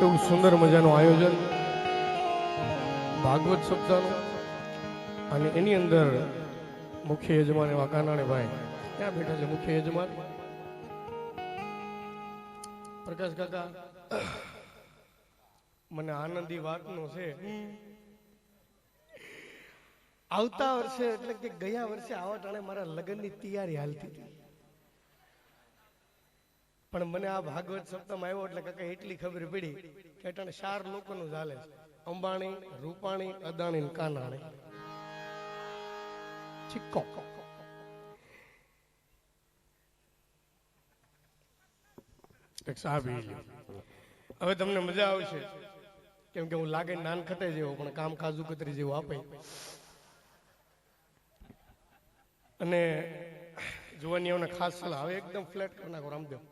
એવું સુંદર મજાનું આયોજન ભાગવત સપ્તાહનું, અને એની અંદર મુખ્ય યજમાન એવા કાનાણે ભાઈ ક્યાં બેઠા છે? મુખ્ય યજમાન પ્રકાશ કાકા, મને આનંદી વાતનો છે, આવતા વર્ષે એટલે કે ગયા વર્ષે આવા ટાણે મારા લગ્નની તૈયારી હાલતી હતી, પણ મને આ ભાગવત સપ્તાહમાં આવ્યો એટલે કાકા એટલી ખબર પડી કે અટાણે 4 લોકોનું ચાલે છે: અંબાણી, રૂપાણી, અદાણી ને કાનાણી. ચિક્કો એક સાહેબ, હવે તમને મજા આવશે કેમ કે હું લાગે નાન ખટે જેવો પણ કામ કાજુ કતરી જેવું આપે. અને જુવાનીઓને ખાસ સલાહ, હવે એકદમ ફ્લેટ કરી નાખો રામદેવ.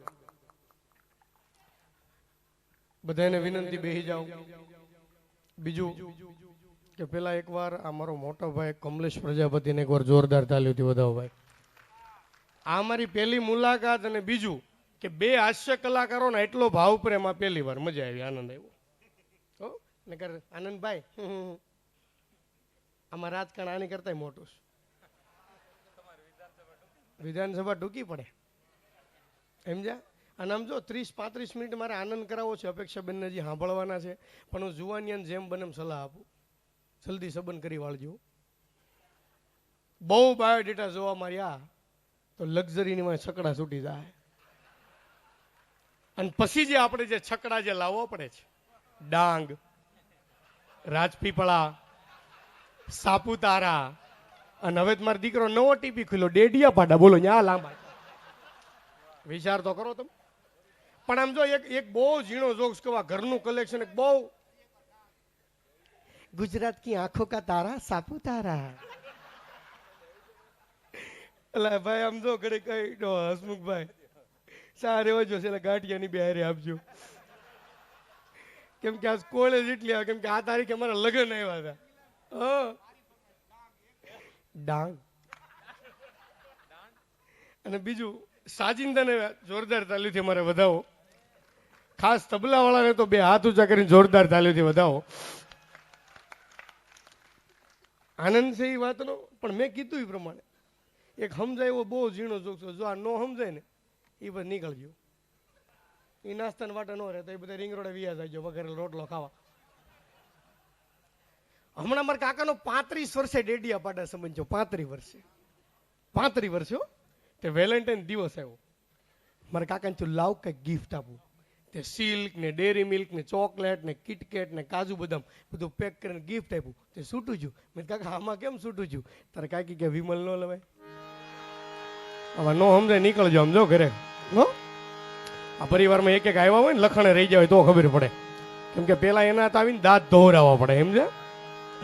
બધાને વિનંતી, બેસી જાઓ. બીજું કે પેલા એકવાર આ મારો મોટો ભાઈ કમલેશ પ્રજાપતિને એકવાર જોરદાર તાલીઓથી વધાવો ભાઈ. આ મારી પહેલી મુલાકાત, અને બીજું કે 2 હાસ્ય કલાકારોના એટલો ભાવ પ્રેમ આ પહેલી વાર, મજા આવી, આનંદ આવ્યો. નકર આનંદભાઈ આમાં રાજકારણ આની કરતા મોટું છે. વિધાનસભા ટૂંકી પડે સમજ્યા? અને આમ જો 30-35 મિનિટ મારે આનંદ કરાવવો છે. અપેક્ષાબેનને હજી સાંભળવાના છે, પણ હું જુવાનિયાને જેમ બને એમ સલાહ આપું, જલ્દી સંબંધ કરી વાળજો. બહુ બાયોડેટા જોવા માર્યા તો લક્ઝરીની માં છકડા છૂટી જાય, અને પછી જે આપણે જે છકડા જે લાવવો પડે છે, ડાંગ, રાજપીપળા, સાપુતારા, અને હવે મારો દીકરો નવો ટીપી ખુલ્યો ડેડિયા પાડા, બોલો ન્યા લાંબા. વિચાર તો કરો તમે. પણ આમ જો એક બહુ ઝીણો જોક્સ કહેવા, ઘરનું કલેક્શન એક બહુ, ગુજરાત કી આંખો કા તારા સાપુતારા. એટલે ભાઈ આમ જો ઘરે કઈ હસમુખભાઈ સાર એવો જો છે, ગાંઠિયાની બે હારે આપજો, કેમ કે આ કોલેજ એટલી આવે, કેમ કે આ તારીખે અમારા લગ્ન આવ્યા હતા. ડાંગ. અને બીજું સાજિંદાને જોરદાર તાલીથી અમારે વધાવો. ખાસ તબલા વાળાને તો 2 હાથ ઊંચા કરીને જોરદાર તાલીથી વધાવો. આનંદ છે એ વાતનો, પણ મેં કીધું એ પ્રમાણે એક સમજાય એવો બહુ ઝીણો જોક છે. જો આ નો સમજાય ને એ બસ નીકળજો, એ નાસ્તાના વાટા ન રહે તો એ બધા રીંગ રોડે વિયા જાય વગેરે રોટલો ખાવા. હમણાં મારા કાકાનો 35 વર્ષે ડેડિયા પાડા સંબંધ છે. 35 વર્ષે તે વેલેન્ટાઇન દિવસ આવ્યો. મારા કાકાને તું લાવ કંઈક ગિફ્ટ આપું. તે સિલ્ક ને ડેરી મિલ્ક ને ચોકલેટ ને કિટકેટ ને કાજુ બદામ બધું પેક કરીને ગિફ્ટ આપ્યું. તે છૂટું છું. મેં કાકા આમાં કેમ છૂટું છું? તારે કાકી કે વિમલ નો લેવાય, આમાં નો સમજાય, નીકળજો સમજો ઘરે. આ પરિવારમાં એક આવ્યા હોય ને લખણે રહી જાય તો ખબર પડે, કેમ કે પેલા એના આવીને દાંત ધોવરાવવા પડે સમજે.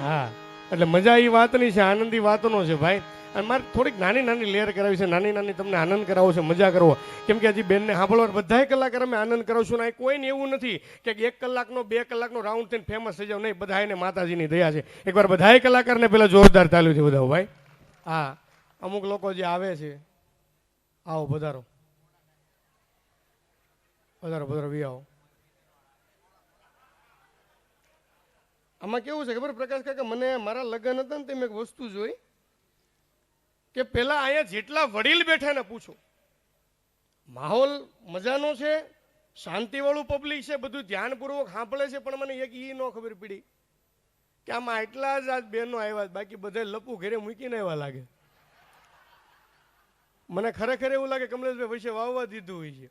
હા, એટલે મજા એ વાતની છે, આનંદી વાતનો છે ભાઈ. અને મારે થોડીક નાની નાની લેર કરાવી છે, નાની નાની તમને આનંદ કરાવો છે, મજા કરવો. કેમ કે હજી બેનને સાંભળવા બધાય કલાકાર અમે આનંદ કરાવશું ને કોઈને એવું નથી કે 1 કલાકનો 2 કલાકનો રાઉન્ડ થઈને ફેમસ થઈ જાવ, નહીં. બધાને માતાજીની દયા છે. એકવાર બધાય કલાકારને પેલા જોરદાર તાલીથી વધાવો ભાઈ. હા, અમુક લોકો જે આવે છે, આવો પધારો પધારો પધારો વી આવો. આમાં કેવું છે ખબર પ્રકાશ કાકા, મને મારા લગ્ન હતા ને તે મેં એક વસ્તુ જોઈ કે પેલા અહીંયા જેટલા વડીલ બેઠા ને પૂછો, માહોલ મજાનો છે, શાંતિવાળું પબ્લિક છે, બધું ધ્યાનપૂર્વક સાંભળે છે, પણ મને એક ઈ ન ખબર પડી કે આમાં એટલા જ આજ બહેનો આવ્યા, બાકી બધા લપુ ઘરે મૂકીને આવ્યા લાગે. મને ખરેખર એવું લાગે કમલેશભાઈ વચ્ચે વાવવા દીધું હોય છે.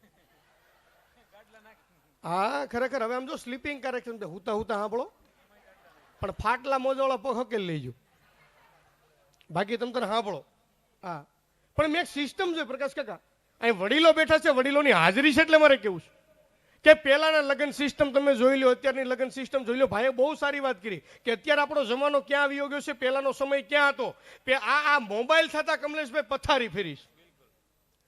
હા ખરેખર. હવે આમ જો સ્લીપિંગ કરેક્શન હુતા હુતા સાંભળો, પણ ફાટલા મોજાવાળા પગ હકેલ લેજો, બાકી તમે તને સાંભળો. હા, પણ મેં એક સિસ્ટમ જોઈ પ્રકાશ કાકા, અહીં વડીલો બેઠા છે, વડીલોની હાજરી છે, એટલે મારે કેવું છે કે પહેલાના લગ્ન સિસ્ટમ તમે જોઈ લો, અત્યારની લગ્ન સિસ્ટમ જોઈ લો. ભાઈએ બહુ સારી વાત કરી કે અત્યારે આપણો જમાનો ક્યાં આવી ગયો છે, પહેલાનો સમય ક્યાં હતો. આ મોબાઈલ થતા કમલેશભાઈ પથારી ફેરીશ,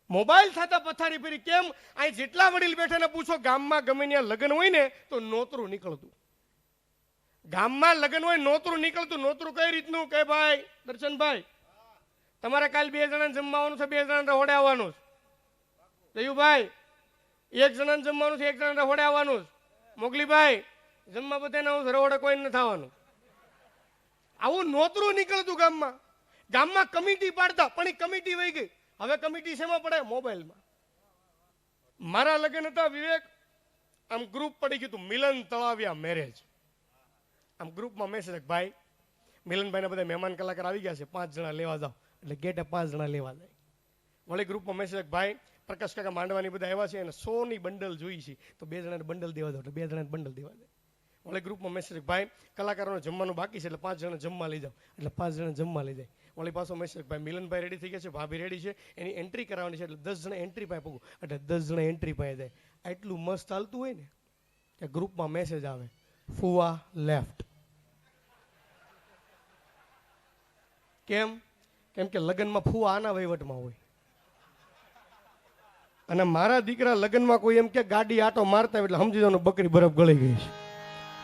મોબાઈલ થતા પથારી ફેરી. કેમ? અહીં જેટલા વડીલ બેઠા ને પૂછો, ગામમાં ગમે ત્યાં લગ્ન હોય ને તો નોતરું નીકળતું. ગામમાં લગ્ન હોય નોતરું નીકળતું. નોતરું કઈ રીતનું કે ભાઈ દર્શનભાઈ તમારે કાલ 2 જણાને જમવાનું છે, 2 જણાને રહોડે આવવાનું છે. જયુભાઈ 1 જણાને જમવાનું છે, 1 જણાને રહોડે આવવાનું છે. મોગલીભાઈ જમવા બધાને હું રવડે કોઈ નથી થવાનું. આવું નોતરું નીકળતું ગામમાં. ગામમાં કમિટી પાડતા પણ એ કમિટી વહી ગઈ. હવે કમિટી શેમાં પડે? મોબાઈલમાં. મારા લગ્ન હતા વિવેક, આમ ગ્રુપ પડી ગયું હતું મિલન તળાવિયા મેરેજ. આમ ગ્રુપમાં મેસેજ, ભાઈ મિલનભાઈના બધા મહેમાન કલાકાર આવી ગયા છે, 5 જણા લેવા જાઓ. એટલે ગેટે 5 જણા લેવા જાય. વળી ગ્રુપમાં મેસેજ, ભાઈ પ્રકાશ કાકા માંડવાની બધા આવ્યા છે અને 100 ની બંડલ જોઈ છે, તો 2 જણાને બંડલ દેવા દો. એટલે 2 જણાને બંડલ દેવા દે. વળી ગ્રુપમાં મેસેજ, ભાઈ કલાકારોને જમવાનું બાકી છે એટલે 5 જણા જમવા લઈ જાઓ. એટલે 5 જણા જમવા લઈ જાય. વળી પાછો મેસેજ, ભાઈ મિલનભાઈ રેડી થઈ ગયા છે, ભાભી રેડી છે, એની એન્ટ્રી કરાવવાની છે, એટલે 10 જણા એન્ટ્રી પાસે પૂગું. એટલે 10 જણા એન્ટ્રી પાસે જાય. આટલું મસ્ત ચાલતું હોય ને કે ગ્રુપમાં મેસેજ આવે, ફુવા લેફ્ટ. કેમ? કેમ કે લગ્નમાં ફુવા આના વહીવટમાં હોય. અને મારા દીકરા લગ્નમાં કોઈ એમ કે ગાડી આટો મારતા એટલે સમજી જવાનું બકરી બરફ ગળી ગઈ છે.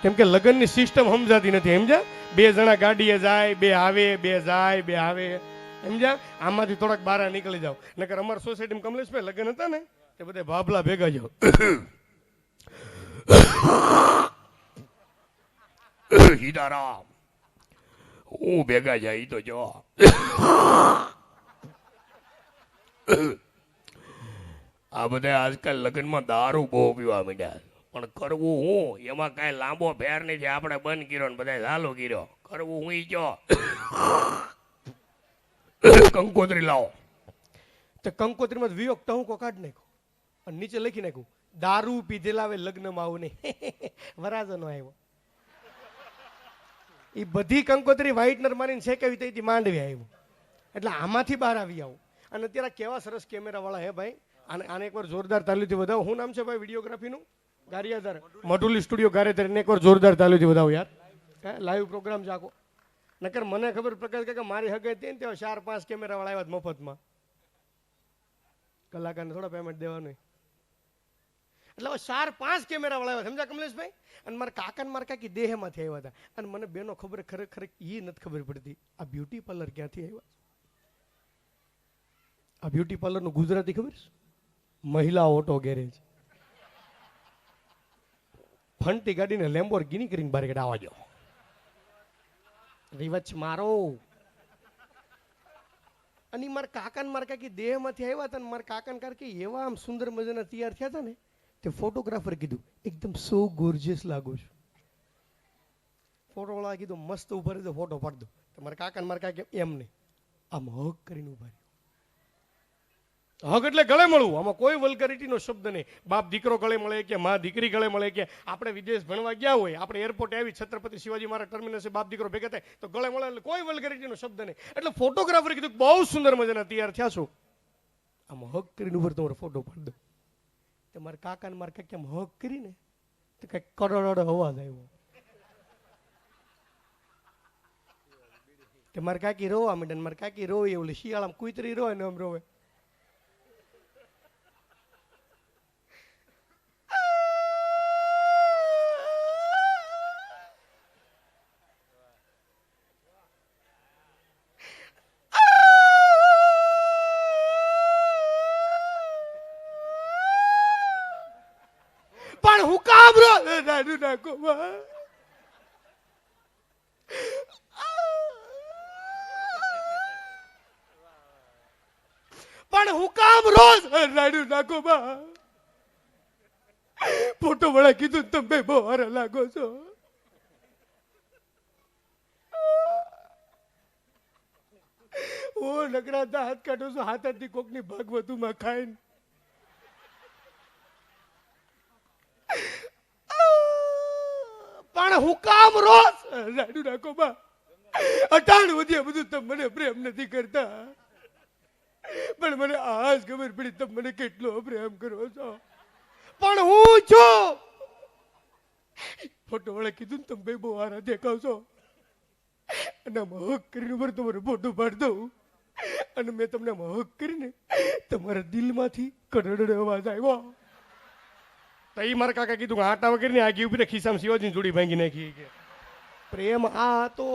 કેમ કે લગ્નની સિસ્ટમ સમજાતી નથી. સમજ્યા? 2 જણા ગાડીએ જાય, 2 આવે, 2 જાય, 2 આવે. સમજ્યા? આમાંથી થોડાક બહાર નીકળી જાવ. નકર અમારા સોસાયટીમાં કમલેશભાઈ લગ્ન હતા ને તે બધા ભાભલા ભેગા જાવ. સીતારામ હું ભેગા જાય તો જો. આ બધા આજકાલ લગ્નમાં દારૂ બહુ પીવા માંડ્યા. પણ કરવું હું? એમાં કાંઈ લાંબો ફેર નથી. આપણે બંધ કર્યો ને બધા ચાલુ કર્યો. કરવું હું જો. કંકોત્રી લાવો. તો કંકોત્રીમાં વિયોગ ટહુકો કાઢી નાખ્યો અને નીચે લખી નાખ્યું, દારૂ પીધેલા આવે લગ્નમાં આવું નહીં. વરાજો નો આવ્યો. એ બધી કંકોત્રી વ્હાઇટનર મારીને શેકાવી તેથી માંડવી આવ્યું. એટલે આમાંથી બહાર આવી આવું. અને અત્યારે કેવા સરસ કેમેરા વાળા હે ભાઈ. આને એકવાર જોરદાર તાલીથી વધાવો. શું નામ છે ભાઈ વિડીયોગ્રાફીનું? ગારિયાધાર મઢુલી સ્ટુડિયો ગારિયાધાર. એને એકવાર જોરદાર તાલીથી વધાવો યાર. લાઈવ પ્રોગ્રામ છે આખો. નકર મને ખબર પ્રકાશ કે મારી હગાઈ હતી ને ત્યાં 4-5 કેમેરા વાળા આવ્યા મફતમાં. કલાકારને થોડા પેમેન્ટ દેવાનું. એટલે 4-5 કેમેરા વાળા આવ્યા. સમજા કમલેશભાઈ? અને મારા કાકા ને મારા કાકી દેહમાંથી આવ્યા હતા. અને મને બેનો ખબર ખરેખર એ નથી ખબર પડતી આ બ્યુટી પાર્લર ક્યાંથી આવ્યા. આ બ્યુટી પાર્લર નું ગુજરાતી ખબર છે? મહિલા ઓટો ગેરેજ. ફંટી ગાડીને લેમ્બોર્ગિની કરીને બહાર કાઢવા દો. રિવચ મારો. અને મારા કાકા ને મારા કાકી દેહમાંથી આવ્યા હતા. મારા કાકા ને કાકી એવા આમ સુંદર મજાના તૈયાર થયા હતા ને તે ફોટોગ્રાફર કીધું એકદમ સો ગોર્જિયસ લાગો છો. ફોટો વાળા કીધું મસ્ત ઉભા રહેજો, ફોટો પાડ દો. મારા કાકા ને મારા કાકી એમ નહીં, આમ હક કરીને ઉભા રહ્યો. હક એટલે ગળે મળવું. આમાં કોઈ વલ્ગરિટીનો શબ્દ નહીં. બાપ દીકરો ગળે મળે કે માં દીકરી ગળે મળે કે આપણે વિદેશ ભણવા ગયા હોય, આપણે એરપોર્ટ આવી છત્રપતિ શિવાજી મહારાજ ટર્મિનસે બાપ દીકરો ભેગા થાય તો ગળે મળે. એટલે કોઈ વલ્ગરિટીનો શબ્દ નહીં. એટલે ફોટોગ્રાફર કીધું બહુ સુંદર મજાના તૈયાર થયા છો, આમ હક કરીને ઉપર તમારો ફોટો પાડ દો. મારા કાકા ને મારા કાકી આમ હક કરીને તો કઈક કરોડો અવાજ આવ્યો કે મારા કાકી રોવા માંડે. મારા કાકી રોવી એવું શિયાળામાં કુતરી રોવે ને આમ રોવે. પણ હું કામ રાડું નાખો પણ હું કામ રોજ રાડું નાખો બા. ફોટો વાળા કીધું તમે બહુ હારા લાગો છો. ઓ નકરા હાથ કાઢો છો, હાથાથી કોકની ભાગવતુમાં ખાઈને. પણ હું કામ રોજ રાડું નાખો બા. 18 વધ્યા બધું તમે મને પ્રેમ નથી કરતા, પણ મને આજ ખબર પડી તમે મને કેટલો પ્રેમ કરો છો. પણ હું છું. ફોટો વાળા કીધું ને તમે બહુ હારા દેખાવ છો અને હક કરીને ઉપર તમારો ફોટો પાડી દઉં. અને મેં તમને હક કરીને તમારા દિલમાંથી કડડ અવાજ આવ્યો. તો એ મારા કાકા કીધું આટા વગર ની આગી ઉભી ખિસ્સામાં શિવાજી જોડી ભાંગી નાખી. કે પ્રેમ આ હતો,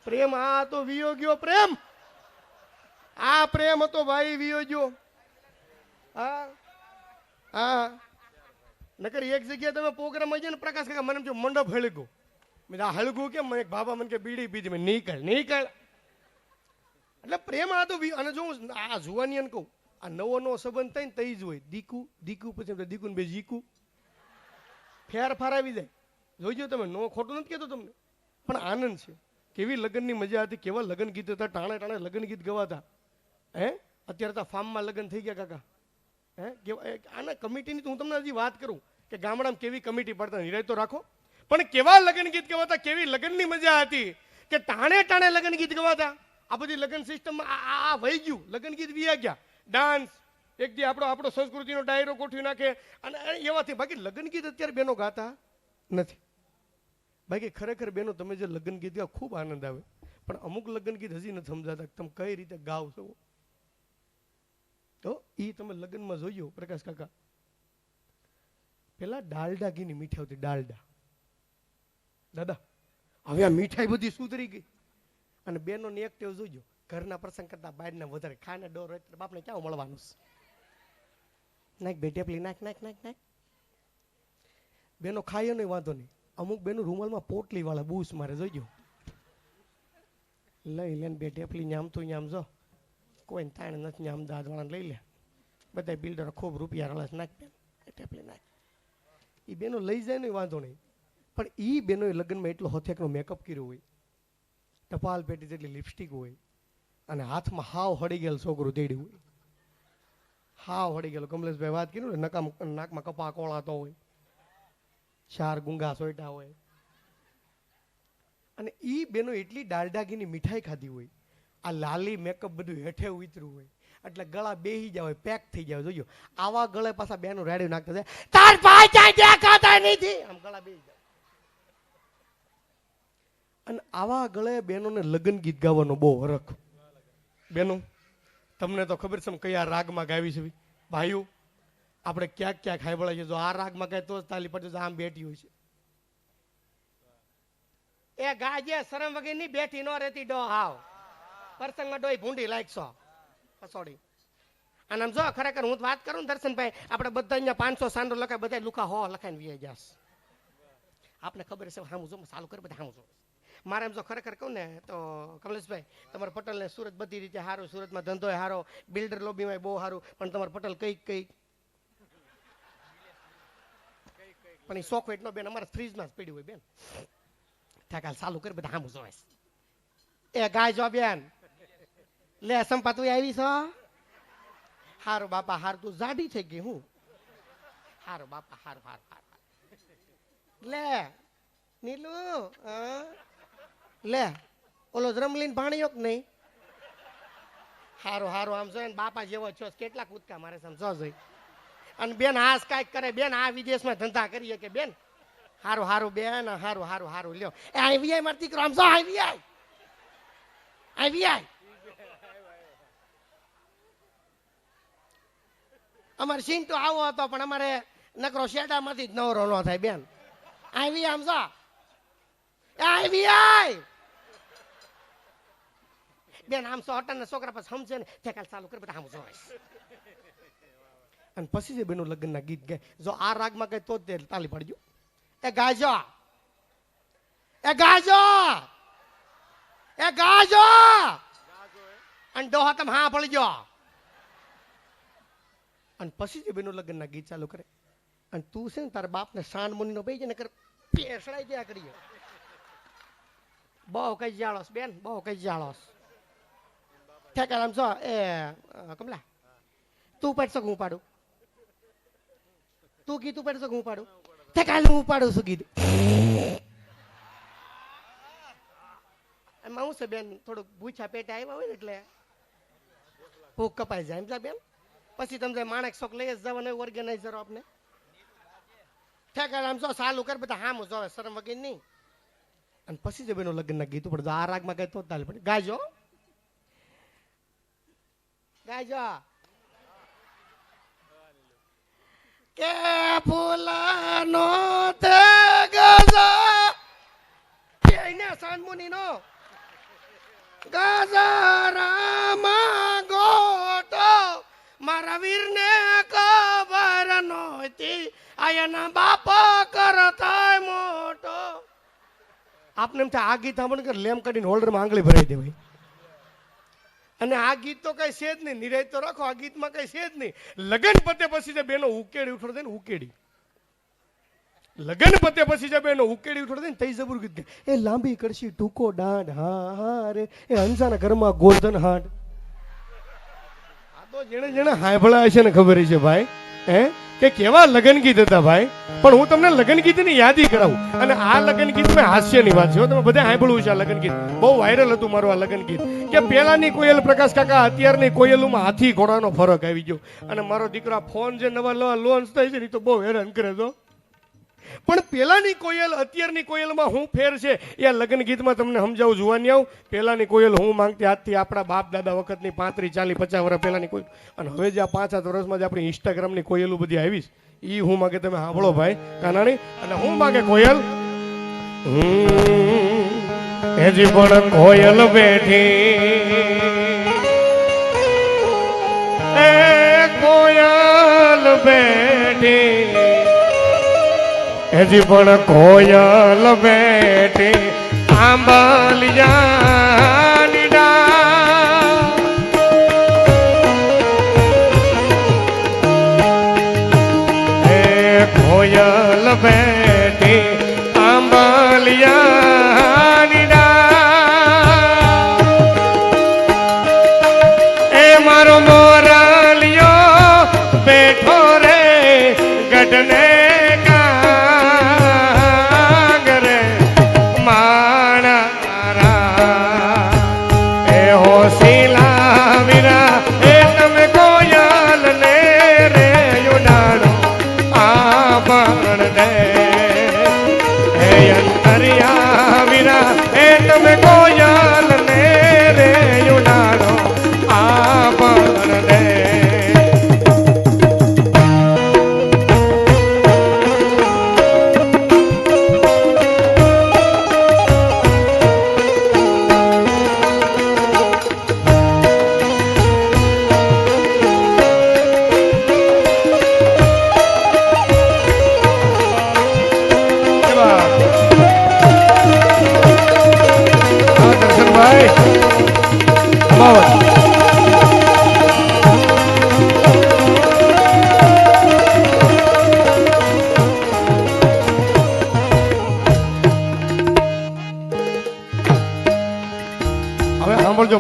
પ્રેમ આ હતો, વિયો ગયો પ્રેમ. આ પ્રેમ હતો ભાઈ, વિયો ગયો. હા હા નકર એક જગ્યાએ તમે પ્રોગ્રામ આવી જાય ને પ્રકાશ કાકા મને એમ થયું મંડપ હળગું. મેં આ હળગું કેમ? મને એક બાબા મને કે બીડી પીધી. મેં નીકળ. એટલે પ્રેમ આ તો અને જો આ જુવાની કહું આ નવો સંબંધ થાય ને તઈ જ હોય દીકુ પછી દીકુ બે જીકુ ફેરફાર આવી જાય. જોઈજો તમે, નો ખોટું નથી કહેતો તમને, પણ આનંદ છે. કેવી લગ્નની મજા હતી, કેવા લગ્ન ગીત હતા, ટાણે લગ્ન ગીત ગવાતા. અત્યારે તો ફાર્મમાં લગ્ન થઈ ગયા કાકા. આના કમિટીની તો હું તમને હજી વાત કરું કે ગામડામાં કેવી કમિટી પડતા, નિરાય તો રાખો. પણ કેવા લગ્ન ગીત ગવાતા, કેવી લગ્નની મજા હતી કે ટાણે લગ્ન ગીત ગવાતા. આ બધી લગ્ન સિસ્ટમમાં આ વહી ગયું, લગ્ન ગીત વિયા ગયા. ડાન્સ એક દી આપણો સંસ્કૃતિનો ડાયરો ગોઠવી નાખે અને એવાથી. બાકી લગ્ન ગીત અત્યારે બેનો ગાતા નથી. બાકી ખરેખર બેનો તમે જે લગ્ન ગીત ગાઓ ખૂબ આનંદ આવે, પણ અમુક લગ્ન ગીત હજી નથી સમજાતા તમે કઈ રીતે ગાવ છો. તો એ તમે લગ્નમાં જોયો પ્રકાશ કાકા, પેલા ડાલડા ઘીની મીઠાઈ હતી. ડાલડા દાદા, હવે આ મીઠાઈ બધી સુધરી ગઈ. અને બેનો ની એક ટેવ જોજો, ઘરના પ્રસંગ કરતા બહારના વધારે ખાને ડોર હોય તો બાપને ક્યાં મળવાનું છે. નાખ બેટી પેલી નાખ. બેનો ખાય નહીં વાંધો નહીં, અમુક બેનો રૂમાલમાં પોટલી વાળા બૂસ મારે જોઈજો. લઈ લે બેટી પેલી ન્યામ તું ન્યામ જો, કોઈ તાણ નથી ન્યામ દાદ વાળાને લઈ લે. બધા બિલ્ડરો ખૂબ રૂપિયા રળસ નાખ બેન ટેપલી નાખ. એ બેનો લઈ જાય નહીં વાંધો નહીં, પણ એ બેનો લગ્નમાં એટલો હથેકનો મેકઅપ કર્યો હોય, ટપાલ પેટી જેટલી લિપસ્ટિક હોય, અને હાથમાં હાવ હળી ગયેલ છોકરું તેડ્યું હોય. હાવ હળી ગયેલો. કમલેશભાઈ વાત કરી ને, નાકમાં કપા કોળાતો હોય, 4 ગુંગા સોયટા હોય. અને ઈ બેનો એટલી ડાલડાગીની મીઠાઈ ખાધી હોય, આ લાલી મેકઅપ બધું હેઠે ઉતર્યું હોય, એટલે ગળા બેહી જાય હોય, પેક થઈ જાય. જોજો આવા ગળે પાછા બેનો રેડી નાખતા જાય, તાર ભાઈ ચાય દેખાતા નથી, આમ ગળા બેહી જાય. અને આવા ગળે બેનોને લગ્ન ગીત ગાવાનો બહુ હરખ. બેનો તમને તો ખબર છે કયા રાગમાં ગાવી છે ભાઈઓ, આપણે ક્યાંક હાઈબળે છે. જો આ રાગમાં ગાય તો જ તાલી પડે. આમ બેઠી હોય છે એ ગાજે શરમ વગર ની બેઠી નો રહેતી ડો હાવ પ્રસંગમાં ડોઈ ભૂંડી લાગશો કસોડી. અને આમ જો ખરેખર હું વાત કરું ને દર્શનભાઈ, આપણે બધા અહીંયા 500 સાંડો લખાય, બધા લુખા 100 લખાઈને વી જાસ. આપણે ખબર છે હામું જો ચાલુ કરે બધા હામું જો. મારે એમ જો ખરેખર કહું ને તો કમલેશભાઈ, તમારા પટેલને સુરત બધી રીતે સારું, સુરતમાં ધંધો સારો, બિલ્ડર લોબીમાં બહુ સારું, પણ તમારા પટેલ કઈ પણ એ ચોકલેટ નો બેન અમારા ફ્રીજમાં જ પડ્યું હોય બેન. ઠાકાલ ચાલુ કરી બધા હામું જોવે. એ ગાય જો બેન લે સંપા તું આવી છો? હારું બાપા હાર, તું જાડી થઈ ગઈ હું. હારું બાપા હાર. લે નીલુ લે ઓલો રમલીન ભાણ્યો કે નહીં? હારું આમ જો બાપા જેવો છો, કેટલા કૂદકા મારે સમજો જોઈ. અને બેન હાસ કાંઈક કરે બેન, આ વિદેશમાં ધંધા કરીએ કે બેન. હારું બેન, હારું લ્યો. એ આવી આય માર દીકરો, આમ જો આવી આય. અમારે સીન તો આવો હતો, પણ અમારે નકરો શેડામાંથી જ નવરો ન થાય બેન. આવી આમ જો આવી આય બેન. આમ સો હટાના છોકરા પછી સમજે ને તે કાલ ચાલુ કરી બધા આમ જોવે. અને પછી જે બેનો લગ્નના ગીત ગાય, જો આ રાગમાં ગાય તો જ તાલી પડજો. એ ગાજો અને ડોહા તમે હા પડજો. અને પછી જે બેનો લગ્નના ગીત ચાલુ કરે, અને તું છે ને તારા બાપને સાંડ મુની નો પૈ જાય ને કર પેસડાઈ દયા કરીએ. બહુ કઈ જાળોસ બેન, બહુ કઈ જાળોસ. ઠેકાર આમ છો એ કમલા, તું પાડશો હું પાડું? તું કીધું પાડશો હું પાડું? ઠેકાર હું પાડું છું કીધું. એમાં હું છે બેન, થોડુંક ભૂછા પેટે આવ્યા હોય ને એટલે ભૂખ કપાઈ જાય એમ બેન. પછી તમે માણેક શોખ લઈ જ જવાનું ઓર્ગેનાઇઝરો આપને. ઠેકાર આમ જો ચાલુ કર બધા હામું જોવે શરમ વગર નહીં. અને પછી જે બેનો લગ્નના ગીતો પડે, આ રાગમાં ગાય તો તાલી પડે. ગાજો કે ફૂલાનો તે ગજા એને સાનમુની નો ગજરામાં ગોટો મારા વીરને ખબર નહોતી આયાના બાપા કરતા મોટો. આપને એમ થાય આ ગીત સાંભળે કે લેમ કાઢીને હોલ્ડરમાં આંગળી ભરાઈ દેવાય. અને આ ગીત તો કઈ છે જ નહીં. નિરાય તો રાખો, આ ગીતમાં કઈ છે જ નહીં. લગન પતે પછી જે બેનો ઉકેડી ઉઠો દે ને, ઉકેડી લગન પતે પછી જે બેનો ઉકેડી ઉઠો દે ને, તઈ જબરું ગીત એ લાંબી કરશી ટૂંકો દાંડ હા હા રે એ હંસાના ઘરમાં ગોરધન હાડ. આ તો જેણે જેણે હાંભળા છે ને ખબર છે ભાઈ કે કેવા લગન ગીત હતા ભાઈ. પણ હું તમને લગન ગીતની યાદી કરાવું. અને આ લગન ગીત મેં હાસ્યની વાત છે, તમે બધા સાંભળવું છે. આ લગન ગીત બહુ વાયરલ હતું મારું આ લગન ગીત. કે પેલાની કોયલ પ્રકાશ કાકા, અત્યારની કોયલોમાં હાથી ઘોડાનો ફરક આવી ગયો. અને મારો દીકરા ફોન જે નવા નવા લોન્ચ થાય છે ને તો બહુ હેરાન કરે તો. પણ પેલાની કોયલ અત્યારની કોયલમાં હું ફેર છે એ લગ્ન ગીતમાં તમને સમજાવું. જોવાની આવું. પેલાની કોયલ હું માંગતી આજથી આપણા બાપ દાદા વખતની 35, 40, 50 વર્ષ પહેલાની કોયલ. અને હવે જે આ 5-7 વર્ષમાં જે આપણી ઇન્સ્ટાગ્રામની કોયલો બધી આવીશ એ હું માંગે તમે સાંભળો ભાઈ કાનાણી. અને હું માંગે કોયલ હજી પણ કોયલ બેઠી એ કોયલ બેઠી હજી પણ કોયલ બેઠી આંબલિયાની ડાળ. એ કોયલ બેઠી આંબલિયાની ડાળ. એ મારો મોરલિયો બેઠો રે ગઢને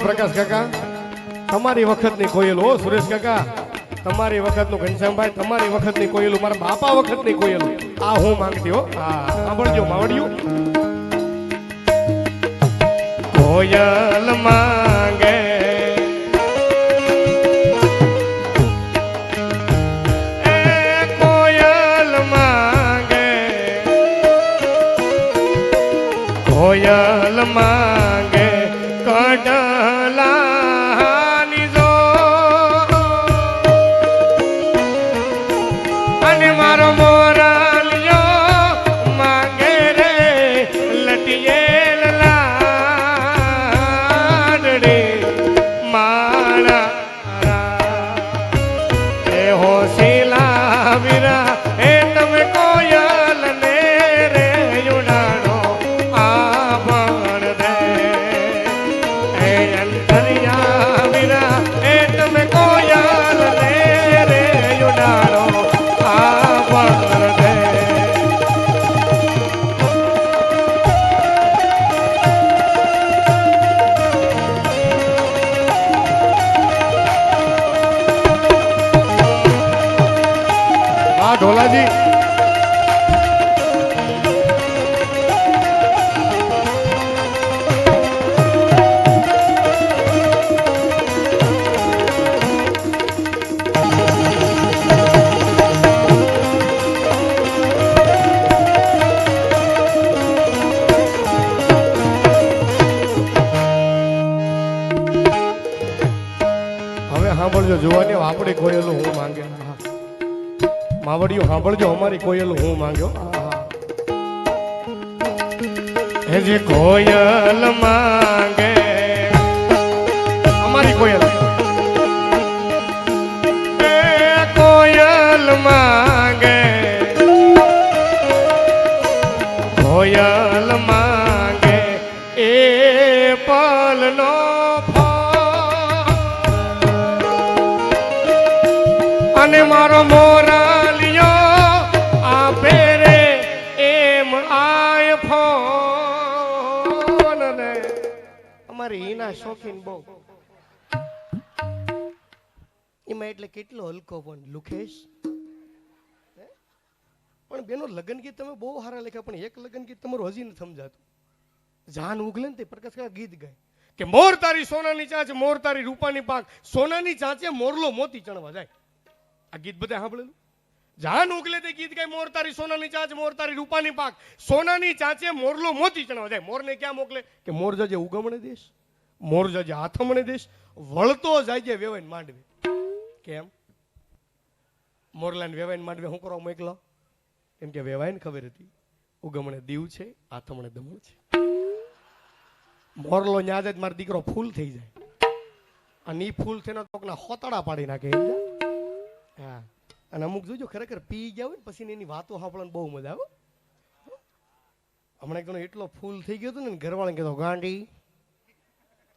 પ્રકાશ કાકા તમારી વખતની કોયલ હો. સુરેશ કાકા તમારી વખતનું ઘનશ્યામભાઈ તમારી વખતની કોયલ, મારા બાપા વખતની કોયલ આ હું માંગતી હો. હા સાંભળજો માવડિયું. કોયલ માંગે કોયલ માંગે કોયલ માંગે કડલાની જો. અને મારો મોરલિયો માંગે રે લટિયેલ લાડડે માળા એ હોશીલા વીરા એ તમે કોયલ ને રે યુડાણો આભણ દે. ઢોલાજી સાંભળજો. જોવાની આપણી કોયલું હું માંગે. માવડિયું સાંભળજો અમારી કોયલું હું માંગ્યો. હજી કોયલ માંગે અમારી કોયલ. કોયલ માંગે ના શોખીન બહુ. એમાં એટલે કેટલો હલકો પણ લુખેશ. પણ બેનો લગ્ન ગીત તમે બહુ સારા લખ્યા, પણ એક લગ્ન ગીત તમારું હજી નથી સમજાતું. જાન ઉગલે ને તે પ્રકાશ કાકા ગીત ગાય કે મોર તારી સોનાની ચાંચ, મોર તારી રૂપાની પાંખ, સોનાની ચાંચે મોરલો મોતી ચણવા જાય. આ ગીત બધા સાંભળેલું? જાન ઉગલે તે ગીત ગાય મોર તારી સોનાની ચાંચ, મોર તારી રૂપાની પાંખ, સોનાની ચાંચે મોરલો મોતી ચણવા જાય. મોરને ક્યાં મોકલે? કે મોર જજે ઉગમણે દેશ, મોર જજે આથમણે દેશ, વળતો જાય વેવાઈને માંડવે. કેમ મોરલાને વેવાઈને માંડવે શું કરવા મોકલો? કેમ કે વેવાઈને ખબર હતી ઉગમણે દીવ છે, આથમણે દમણ છે. મોરલો ન્યા જ મારો દીકરો ફૂલ થઈ જાય, અને ઈ ફૂલ થઈને કોકના હોતડા પાડી નાખે. હા, અને અમુક જોજો ખરેખર પી ગયા હોય ને પછી એની વાતો સાંભળવાની બહુ મજા આવે. હમણાં એક એટલો ફૂલ થઈ ગયો હતો ને ઘરવાળાને કહેતો ગાંડી,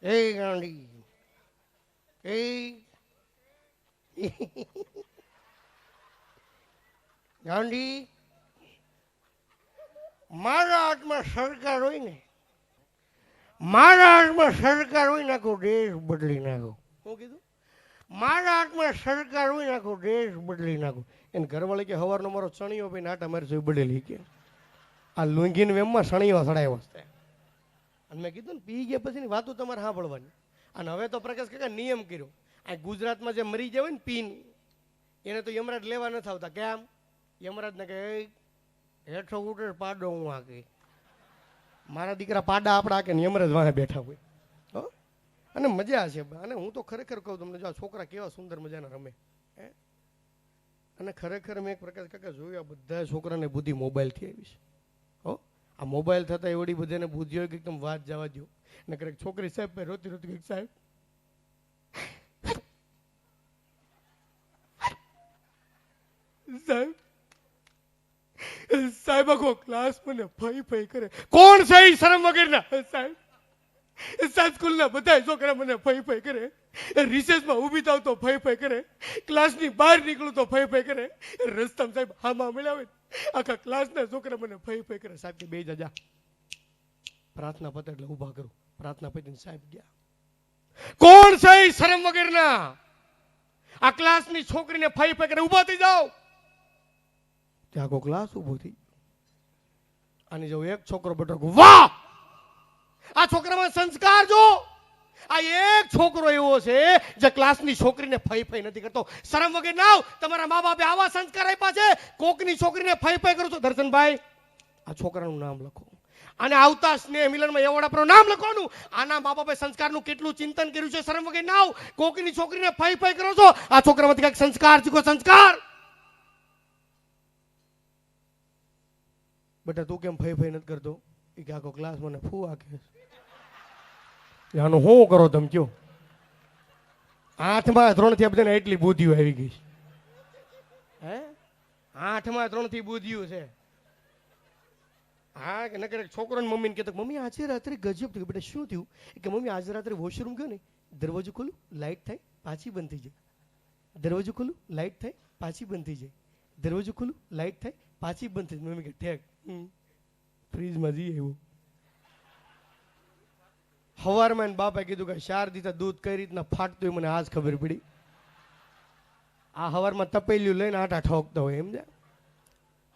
એ ગાંડી, એ ગાંડી, મારા હાથમાં સરકાર હોય ને, મારા હાથમાં સરકાર હોય નાખો દેશ બદલી નાખો. શું કીધું? મારા હાથમાં સરકાર હોય નાખો દેશ બદલી નાખો. એને ઘરવાળી કે હવારનો મારો ચણિયો ભાઈ નાટા મારી સોય બદલી કે આ લુંગીન વેમમાં સણિયો સડાયો હશે. અને મેં કીધું ને પી ગયા પછીની વાતો તમારે સાંભળવાની. અને હવે તો પ્રકાશ કાકા નિયમ કર્યો, આ ગુજરાતમાં જે મરી જાય ને પીન, એને તો યમરાજ લેવા નથી આવતા. કેમ? યમરાજને કહે હેઠો ઉઠે પાડો હું આ કહી. મારા દીકરા પાડા આપણા કે યમરાજ વાહે બેઠા હોય. અને મજા છે. અને હું તો ખરેખર કહું તમને, જો આ છોકરા કેવા સુંદર મજાના રમે. અને ખરેખર મેં એક પ્રકાશ કાકા જોયું, આ બધા છોકરાને બુદ્ધિ મોબાઈલથી આવી છે. આ મોબાઈલ થતા એવડી બધાને બુદ્ધિ હોય કે એકદમ વાત જવા દો. ને ખરેખર છોકરી સાહેબ રોતી રોતી કંઈક સાહેબ સાહેબ સાહેબ આખો ક્લાસ મને ફઈ ફઈ કરે. કોણ છે ઈ શરમ વગરના? સાહેબ સાહેબ સ્કૂલના બધા છોકરા મને ફઈ ફઈ કરે, રિસેસમાં ઊભી થાવ તો ફઈ ફઈ કરે, ક્લાસની બહાર નીકળું તો ફઈ ફઈ કરે, રસ્તામાં સાહેબ હામાં મળ્યા હોય આખા ક્લાસના છોકરા મને ફઈ ફઈ કરે. સાહેબ કે બે જા, પ્રાર્થના પતે એટલે ઊભા કરું. પ્રાર્થના પતીને સાહેબ ગયા. કોણ છે ઈ શરમ વગરના? આ ક્લાસની છોકરીને ફઈ ફઈ કરે, ઊભા થઈ જાઓ. ત્યાં આખો ક્લાસ ઊભો થઈ. આની જો એક છોકરો બેઠો, વાહ આ છોકરામાં સંસ્કાર જો. આ એક છોકરો એવો છે જે ક્લાસની છોકરીને ફઈ ફઈ નથી કરતો. શરમ વગર ના તમારા મા બાપે આવા સંસ્કાર આપ્યા છે, કોકની છોકરીને ફઈ ફઈ કરો છો. દર્શનભાઈ આ છોકરાનું નામ લખો, અને આવતા સ્નેહ મિલનમાં એવોર્ડ આપણું નામ લખવાનું. આના મા બાપે સંસ્કારનું કેટલું ચિંતન કર્યું છે. શરમ વગર ના કોકની છોકરીને ફઈ ફઈ કરો છો. આ છોકરામાંથી કઈક સંસ્કાર શીખો. સંસ્કાર. બેટા તું કેમ ફઈ ફઈ નથી કરતો? એ કે આખો ક્લાસ મને ફૂ આકે. આનું શું કરો તમે કયો? 8માં 3 થી બધાને એટલી બુદ્ધિઓ આવી ગઈ. હે 8માં 3 થી બુદ્ધિઓ છે. હા કે નકર છોકરોને મમ્મીને કહેતો, મમ્મી આજે રાત્રે ગજબ થયું. બેટા શું થયું? કે મમ્મી આજે રાત્રે વોશરૂમ ગયો ને, દરવાજો ખોલું લાઈટ થાય પાછી બંધ થઈ જાય, દરવાજો ખોલું લાઈટ થાય પાછી બંધ થઈ જાય, દરવાજો ખોલું લાઈટ થાય પાછી બંધ થઈ જાય. મમ્મી કે ઠેક ફ્રીજમાં જઈએ એવું. હવારમાં બાપા કીધું કે 4 દીધા દૂધ કઈ રીતના ફાટતું મને આજ ખબર પડી. આ હવારમાં તપેલિયું લઈને આટા ઠોકતા હોય એમ.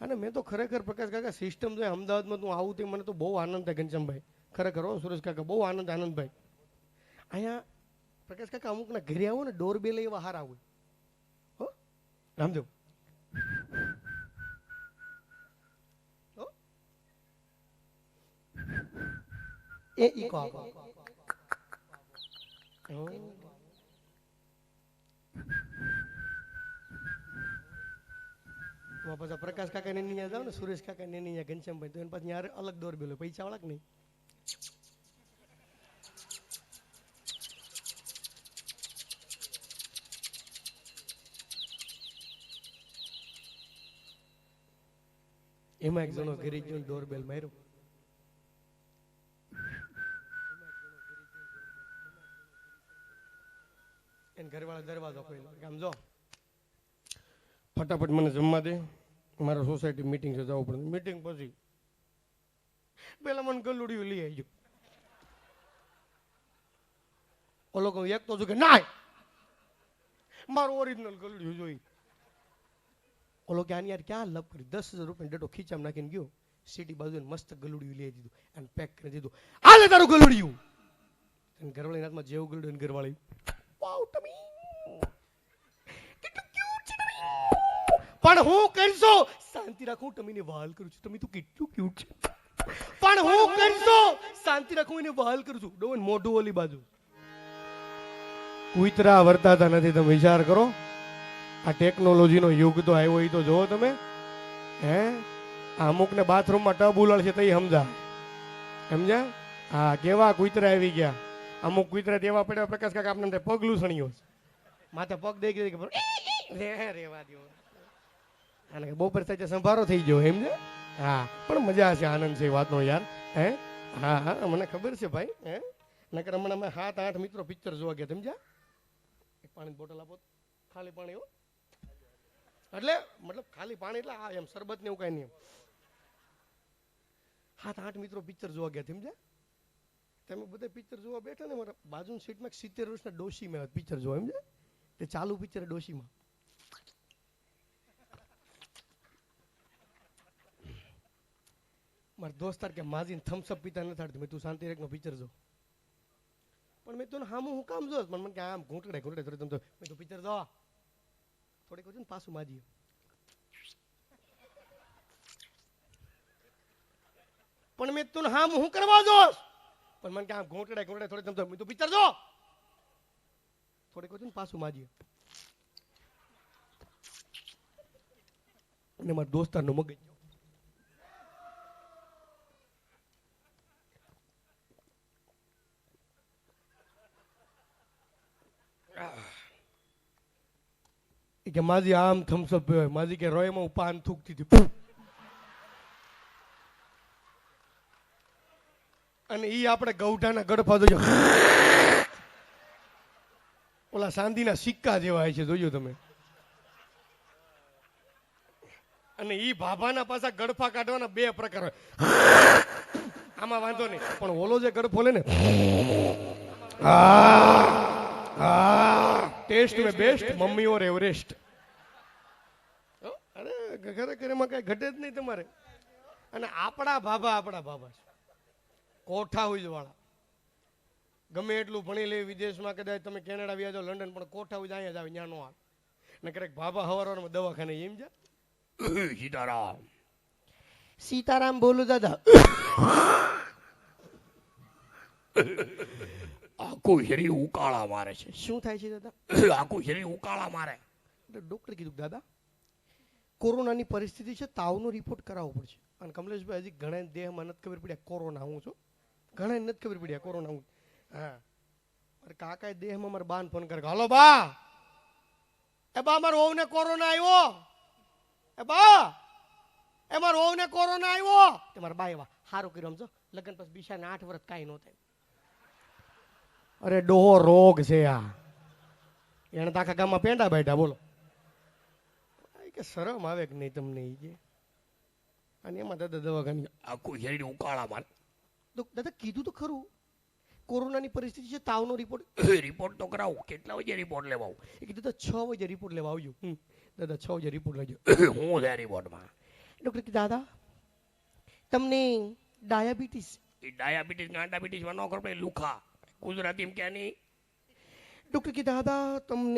અને મેં તો ખરેખર પ્રકાશ કાકા સિસ્ટમ જો અમદાવાદમાં તું આવું તે મને તો બહુ આનંદ થાય ઘનશ્યામભાઈ. ખરેખર હો સુરેશ કાકા બહુ આનંદભાઈ. અહીંયા પ્રકાશ કાકા અમુકના ઘરે આવો ને ડોરબેલ એવા હારા હોય. હો રામદેવ એ ઈકો આપો. પાછા પ્રકાશ કાકા ને અહીંયા જાવ ને, સુરેશ કાકા ને અહીંયા ઘનશ્યામભાઈ, તો એને પાછી યાર અલગ ડોરબેલ પૈસા વાળા કે નહીં. એમાં એક જણો ઘરે ગયો ડોરબેલ માર્યો. એને ઘરવાળા દરવાજો ખોલ્યો કે આમ જો ફટાફટ મને જમવા દે, મારા સોસાયટી મીટિંગ છે જવું પડે. મીટિંગ પછી પેલા મને ગલુડિયું લઈ આવજો. ઓલો કહું એક તો જો કે ના મારું ઓરિજિનલ ગલુડિયું જોઈ. ઓલો કે આની યાર ક્યાં લપ કરી, 10,000 રૂપિયા ડેટો ખીચામાં નાખીને ગયો, સીટી બાજુ મસ્ત ગલુડિયું લઈ દીધું અને પેક કરી દીધું. હાલે તારું ગલુડિયું. અને ઘરવાળી હાથમાં જેવું ગલુડિયું ને ઘરવાળી વાવ ટમી કેટલું ક્યુટ છે ટમી. પણ હું કરશો શાંતિ રાખું ટમીને વાલ કરું છું. ટમી તું કેટલું ક્યુટ છે. પણ હું કરશો શાંતિ રાખું એને વાલ કરું છું. ડોન મોઢું ઓલી બાજુ. કુતરા વર્તાતા નથી. તમે વિચાર કરો, આ ટેકનોલોજીનો યુગ તો આવ્યો એ તો જોવો તમે. હે અમુક ને બાથરૂમમાં ટબ ઉલળશે તો સમજા. હા કેવા કુતરા આવી ગયા. અમુક કુતરા તેવા પડ્યા પ્રકાશ કાકા આપણે પગલું સણ્યો માથે પગ દઈ ગઈ રેવા દો. અને બપોર થાય સંભારો થઈ ગયો એમ છે. હા પણ મજા છે, આનંદ છે વાતનો યાર. હે હા હા મને ખબર છે ભાઈ. હે નકર હમણાં અમે 7-8 મિત્રો પિક્ચર જોવા ગયા સમજ્યા. એક પાણી બોટલ આપો, ખાલી પાણી હો. એટલે મતલબ ખાલી પાણી એટલે આ એમ શરબત ને એવું કઈ નહીં. 7-8 મિત્રો પિક્ચર જોવા ગયા સમજ્યા. તમે બધા પિક્ચર જોવા બેઠા ને મારા બાજુની સીટમાં 70 વર્ષના ડોશી મેં પિક્ચર જોવા સમજ્યા. તે ચાલુ પિક્ચર ડોશીમાં મારા દોસ્તાર કે માજીને થમ્સઅપ પીતા નથી આવડતું. મેં તું શાંતિ રેખનો પિક્ચર જો. પણ મેં તું હામું હું કામ જો મને કે આમ ઘૂંટડે થોડી તમે મેં તું પિક્ચર જો થોડીક ને પાછું માજી. પણ મેં તું હામ હું કરવા જો પણ મને કે આમ ઘૂંટડે થોડી તમે મેં તું પિક્ચર જો થોડીક ને પાછું માજી. અને મારા દોસ્તારનો મગજ કે માજી આમ થમ્સઅપ પીવાય. માજી કે રોયમાં હું પાન થૂકતી હતી. અને ઈ આપણે ગૌઢાના ગડફા જોજો ઓલા ચાંદીના સિક્કા જેવા છે જોજો તમે. અને ઈ ભાભાના પાછા ગડફા કાઢવાના 2 પ્રકાર હોય. આમાં વાંધો નહીં પણ ઓલો જે ગડફો લે ને ટેસ્ટ મે બેસ્ટ મમ્મી ઓર એવરેસ્ટ. અરે ખરેખર એમાં કઈ ઘટે જ નહીં તમારે. અને આપણા ભાભા કોઠા હોય વાળા ગમે એટલું ભણી લે વિદેશમાં કદાચ તમે કેનેડા વ્યા જાઓ લંડન પણ કોઠા હોય અહીંયા જ આવે ત્યાં નો આવે. ને ક્યારેક ભાભા હવારમાં દવાખાને એમ જા સીતારામ બોલું દાદા આખું શરીર ઉકાળા મારે છે. શું થાય છે દાદા? આખું શરીર ઉકાળા મારે. ડોક્ટર કીધું દાદા કોરોનાની પરિસ્થિતિ છે, તાવનો રિપોર્ટ કરાવવો પડશે. અને કમલેશભાઈ હજી ઘણા દેહમાં નથી ખબર પડ્યા કોરોના હું છું. ઘણા નથી ખબર પડ્યા કોરોના હું. હા મારે કાકા દેહમાં મારા બાન ફોન કરે હાલો બા એ બા મારા વહુને કોરોના આવ્યો. એ બા એ મારા વહુને કોરોના આવ્યો. તે મારા બા એવા સારું કર્યું સમજો લગ્ન પછી બીજાને 8 વર્ષ કાંઈ ન થાય. અરે ડોહો રોગ છે આ. એને તો આખા ગામમાં પેંડા બેઠા બોલો કે શરમ આવે કે નહીં તમને ઈ કે. અને એમાં દાદા દવાખાને આખું શરીર ઉકાળા મારે. દાદા કીધું તો ખરું કોરોનાની પરિસ્થિતિ છે, તાવનો રિપોર્ટ તો કરાવો. કેટલા વાગે રિપોર્ટ લેવા આવું? એ કીધું દાદા 6 વાગે રિપોર્ટ લેવા આવજો. દાદા 6 વાગે રિપોર્ટ લેજો. હું છે રિપોર્ટમાં? ડોક્ટર કે દાદા તમને ડાયાબિટીસ. એ ડાયાબિટીસ ગાંડાબિટીસ માં ન ખબર લુખા ગુજરાતી એમ ક્યાં નહીં. ડોક્ટર કે દાદા તમને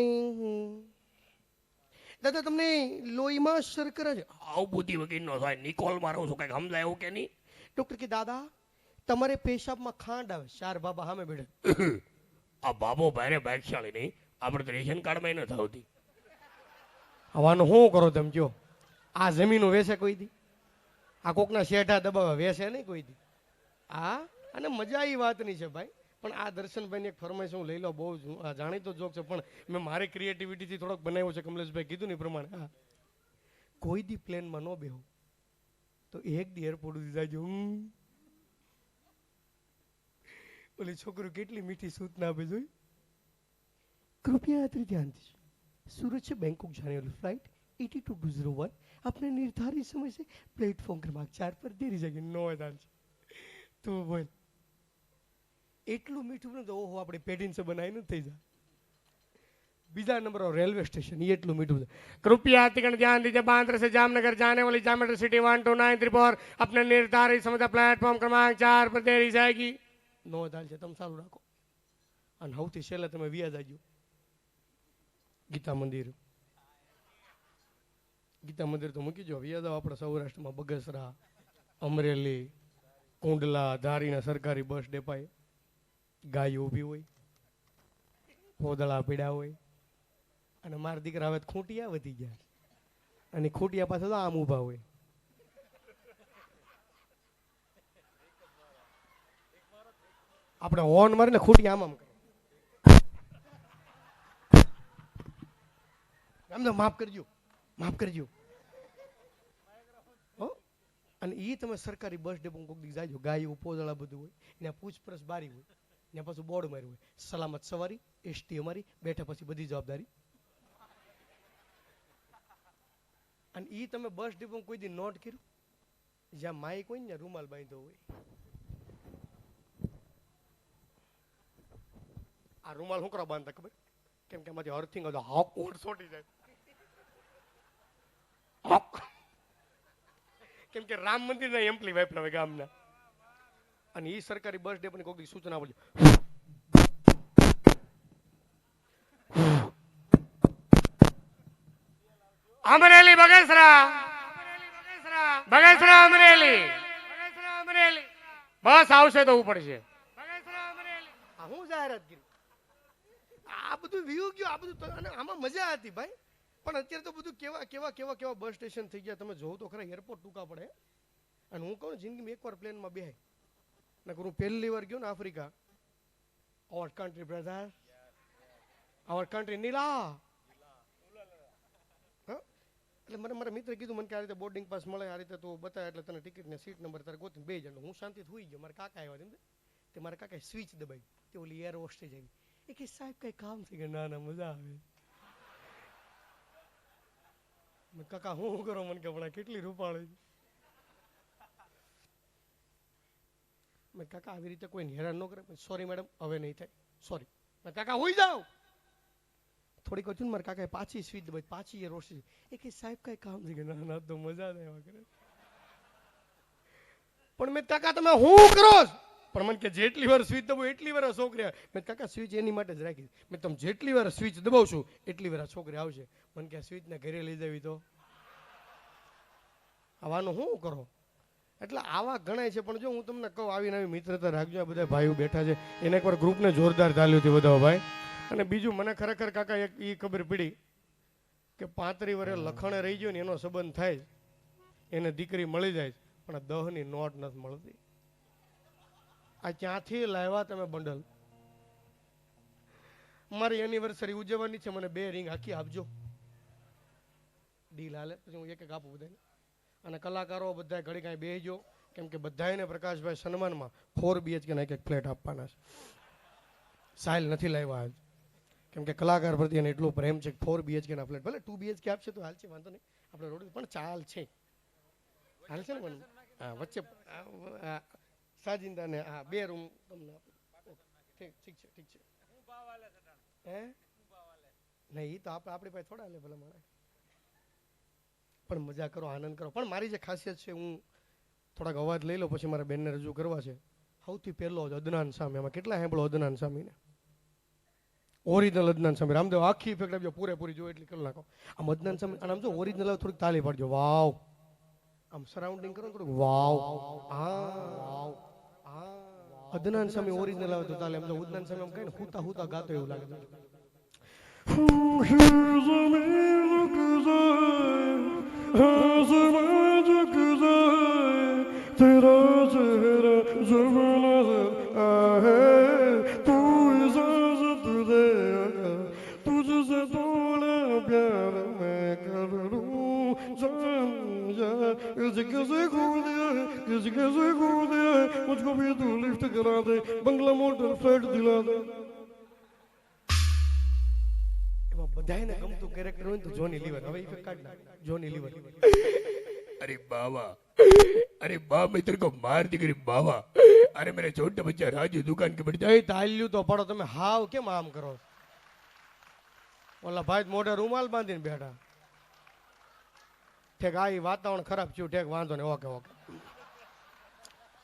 લોહીમાં શર્કરા છે. આવું બુદ્ધિ વગર નો થાય. નિકોલ મારો છું કઈક સમજાય એવું કે નહીં. ડોક્ટર કે દાદા તમારે પેશાબમાં ખાંડ આવે. 4 બાબા સામે બેઠે. આ બાબો ભારે ભાગશાળી નહીં. આપણે તો રેશન કાર્ડમાં નથી આવતી. હવાનું શું કરો તમે કયો? આ જમીનો વેચે કોઈ દી? આ કોકના શેઠા દબાવા વેચે નહીં કોઈ દી. હા અને મજા એ વાતની છે ભાઈ. પણ આ દર્શનભાઈ એક ફરમાઈશ હું લઈ લો. બહુ જાણીતો જોક છે પણ મેં મારી ક્રિએટિવિટીથી થોડોક બનાવ્યો છે. કમલેશભાઈ કીધું ને પ્રમાણે હા કોઈ દી પ્લેનમાં ન બેહો તો એક દી એરપોર્ટ સુધી જાજો. ઓલી છોકરી કેટલી મીઠી સૂચના આપે જોઈ. કૃપયા યાત્રી ધ્યાનથી सूरत से बैंकॉक जाने वाली फ्लाइट 82201 अपने निर्धारित समय से प्लेटफॉर्म क्रमांक 4 पर देरी जगह 9 तो बोल એટલું મીઠું ને તો ઓહો આપણી પેઢીને સે બનાવી નથી થઈ જાય. બીજા नंबर और रेलवे स्टेशन ये એટલું મીઠું છે. कृपया अतिगण ध्यान दीजिए, बांद्रा से जामनगर जाने वाली जामनगर सिटी 129 त्रिपुर अपने निर्धारित समय प्लेटफॉर्म क्रमांक 4 पर देरी जाएगी. નો ચાલ છે તમે સારું રાખો. અને સૌથી છેલ્લે તમે વ્યાજ આવજો ગીતા મંદિર. ગીતા મંદિર તો મૂકી જો વ્યાજ આપણે સૌરાષ્ટ્રમાં બગસરા, અમરેલી, કુંડલા, ધારીના સરકારી બસ ડેપાય ગાય ઊભી હોય, પોદળા પીડા હોય. અને મારા દીકરા હવે ખૂંટિયા વધી ગયા અને ખૂંટિયા પાસે તો આમ ઊભા હોય. આપણે હોર્ન મારીને ખૂંટિયા આમ આમ કરે. આમ તો માફ કરજો, માફ કરજો. અને એ તમે સરકારી બસ ડેપો કોઈક દી જાજો, ગાયું પોદળા બધું હોય, એના પૂછપરછ બારી હોય, ત્યાં પાછું બોર્ડ માર્યું હોય, સલામત સવારી, એસટી અમારી, બેઠા પછી બધી જવાબદારી. અને એ તમે બસ ડેપો કોઈ દી નોટ કર્યું, જ્યાં માઇક હોય ને ત્યાં રૂમાલ બાંધ્યો હોય. આ રૂમાલ શું કરવા બાંધતા ખબર? કેમ કે એમાંથી અર્થિંગ હતો, હાક ઓટ છોટી જાય. કેમ કે રામ મંદિરના એમ્પ્લી વાપરા હોય ગામના. અને એ સરકારી બસ ડેપોની કોઈક સૂચના આપજો. અમરેલી બગસરા, બગસરા અમરેલી, બસ આવશે તો પડશે. હું જાહેરાત કરી આ બધું વ્યૂ ગયો, આ બધું અને આમાં મજા હતી ભાઈ. પણ અત્યારે તો બધું કેવા કેવા કેવા કેવા બસ સ્ટેશન થઈ ગયા. તમે જોવો તો ખરા, એરપોર્ટ ટૂંકા પડે. અને હું કહું જિંદગીમાં એકવાર પ્લેનમાં બેહાય નકર હું પહેલી વાર ગયો ને Africa. Our country brother, our country નીલા. એટલે મને મારા મિત્ર કીધું મને કે આ રીતે બોર્ડિંગ પાસ મળે, આ રીતે તું બતાવે એટલે તને ટિકિટ ને સીટ નંબર તારે ગોતીને બે જણ. હું શાંતિ સુઈ ગયો. મારા કાકા આવ્યા તે મારા કાકાએ સ્વિચ દબાવી, તે ઓલી એર હોસ્ટેજ આવી. એ કે સાહેબ કઈ કામ છે કે ના ના મજા આવે. કાકા હું કરો? મને કે પણ કેટલી રૂપાળી. મેં કાકા આવી રીતે કોઈ હેરાન ન કરે. સોરી મેડમ, હવે નહીં થાય, સોરી. મેં કાકા હોઈ જાઓ. થોડીક વાર મારા કાકાએ પાછી સ્વીચ દબાવી, પાછી એ રોશી. એ કે સાહેબ કઈ કામ છે કે ના ના તો મજા નહીં આવે કરે. પણ મેં કાકા તમે હું કરો? પણ મને કે જેટલી વાર સ્વિચ દબાવ એટલી વાર છોકરી આવે. મેં કાકા સ્વિચ એની માટે જ રાખી. મેં તમે જેટલી વાર સ્વિચ દબાવશું એટલી વાર છોકરી આવશે. મને કે સ્વિચ ને ઘરે લઈ જવી તો આવાનું શું કરો? એટલે આવા ગણાય છે. પણ જો હું તમને કહું, આવી નવી મિત્રતા રાખજો. આ બધા ભાઈઓ બેઠા છે એને એકવાર ગ્રુપને જોરદાર તાલ્યું હતી બધા ભાઈ. અને બીજું મને ખરેખર કાકા એક એ ખબર પડી કે 35 વર્ષે લખણે રહી ગયો ને એનો સંબંધ થાય, એને દીકરી મળી જાય, પણ 10ની નોટ નથી મળતી. આ ક્યાંથી લાવ્યા તમે બંડલ? મારી એનિવર્સરી ઉજવવાની છે, મને 2 રિંગ આખી આપજો. ડીલ હાલે, પછી હું એક એક આપું બધાને. અને કલાકારો બધા ઘડી કાંઈ બેસજો, કેમ કે બધાને પ્રકાશભાઈ સન્માનમાં 4 BHK ના એક ફ્લેટ આપવાના છે. સાહેલ નથી લાવ્યા આજ, કેમ કે કલાકાર પ્રત્યે એને એટલો પ્રેમ છે. 4 BHK ના ફ્લેટ, ભલે 2 BHK આપશે તો હાલ છે, વાંધો નહીં, આપણે રોડ પણ ચાલ છે, હાલ છે ને મને. હા, વચ્ચે સાજિંદા ને હા 2 રૂમ તમને આપું. ઠીક છે, ઠીક છે. હે નહીં, એ તો આપણી પાસે થોડા લે ભલે મારે. પણ મજા કરો, આનંદ કરો. પણ મારી જે ખાસિયત છે, હું થોડાક અવાજ લઈ લો પછી મારા બેનને રજૂ કરવા છે. સૌથી પહેલો જ અદનાન સામી. આમાં કેટલા સાંભળો અદનાન સામીને? ઓરિજિનલ અદનાન સામી. રામદેવ આખી ઇફેક્ટ આપજો, પૂરેપૂરી જો એટલી કરી નાખો. આમ અદનાન સામી, અને આમ જો ઓરિજિનલ આવે થોડીક તાલી પાડજો. વાવ, આમ સરાઉન્ડિંગ કરો થોડુંક. વાવ, હા હા. અદનાન સામી ઓરિજિનલ આવે તો તાલી. આમ જો ઉદનાન સામી આમ કઈ ને હુતા હુતા ગાતો એવું લાગે છે. तेरा चेहरा जब नजर आए तू इजाजत दे तुझसे थोड़ा प्यार मैं कर लूं जान जा किसी किसी खो दिया है किसी किसी खो दिया है मुझको भी तू लिफ्ट करा दे बंगला मोटर फ्लैट दिला दे બધાને ગમતું કેરેક્ટર હોય તો જોની લીવર. હવે ઇફેક્ટ કાઢ નાખ, જોની લીવર. अरे बाबा, अरे बाप मैं तेरे को मार दी गरीब बाबा, अरे मेरे छोटे बच्चा राजू दुकान के बढ़ ताल्यू तो पड़ो તમે હાવ કેમ આમ કરો ઓલા ભાઈ મોઢે રૂમાલ બાંધીને બેઠા ઠેક આ વાતાવરણ ખરાબ થયું ઠેક વાંધો ને ઓકે ઓકે